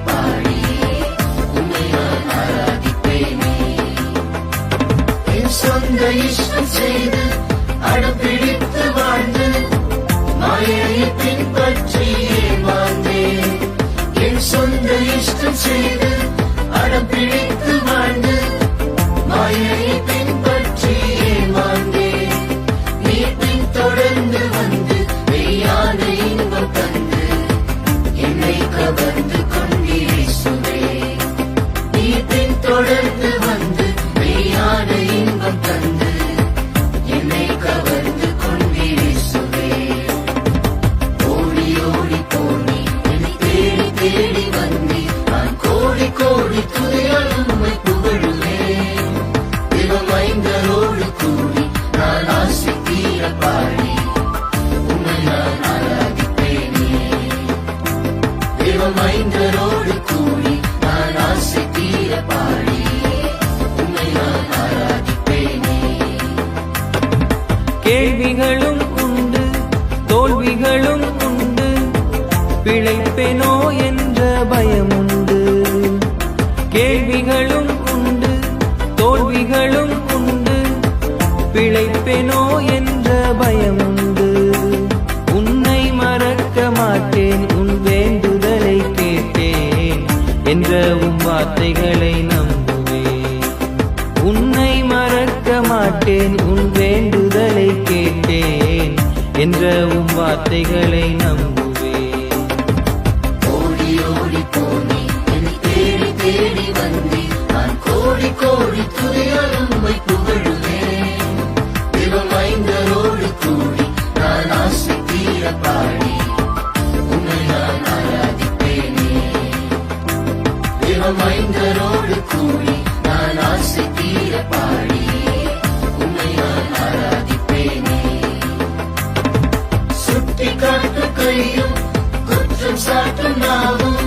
பாடி உம்மை நான் ஆராதிப்பேனே. என் சொந்த இஷ்டம் செய்து அடம்பிடித்து வாழ்ந்து மாயையை பின்பற்றி ஏமாந்தேன். என் சொந்த இஷ்டம் செய்து அடம்பிடித்து வாழ்ந்து மாயையை பின்பற்றி ஏமாந்தேன். நீ பின் தொடர்ந்து வந்து மெய்யான இன்பம் தந்து என்னை கவர்ந்து கொண்டீரேசுவே. நீ பின் தொடர்ந்து வந்து மெய்யான இன்பம் தந்து என்னை கவர்ந்து கொண்டீரேசுவே. ஓடி ஓடி போனி என்னை தேடி தேடி வந்தி நான் கோடி கோடி துதியால் உம்மை புகழுவேன். திவமைந்தரோடு கூடி நான் ஆசை தீர பாடி உம்மை நான் ஆராதிப்பேனே. திவமைந்தரோடு கூடி நான் ஆசை தீர பாடி உம்மை நான் ஆராதிப்பேனே. கேள்விகளும் உண்டு தோல்விகளும் உண்டு, பிழைப்பேனோ என்ற பயமுண்டு. கேள்விகளும் உண்டு தோல்விகளும் உண்டு, பிழைப்பேனோ என்ற பயமுண்டு. உன்னை மறக்க மாட்டேன் உன் வேண்டுதலை கேட்டேன் என்ற உம் வார்த்தைகளை நம்புவேன். உன்னை மறக்க மாட்டேன் உன் வேண்டுதலை கேட்டேன் என்ற உம் வார்த்தைகளை நம்புவேன். ஓடி ஓடி போனி என்னை தேடி தேடி வந்தி நான் கோடி கோடி துதியால் உம்மை புகழுவேன். திவமைந்தரோடு கூடி நான் ஆசை தீர பாடி உம்மை நான் ஆராதிப்பேனே. திவமைந்தரோடு கூடி நான் ஆசை தீர பாடி உம்மை நான் ஆராதிப்பேனே. சுட்டி காட்டும் கையும் குற்றம் சாட்டும் நாவும்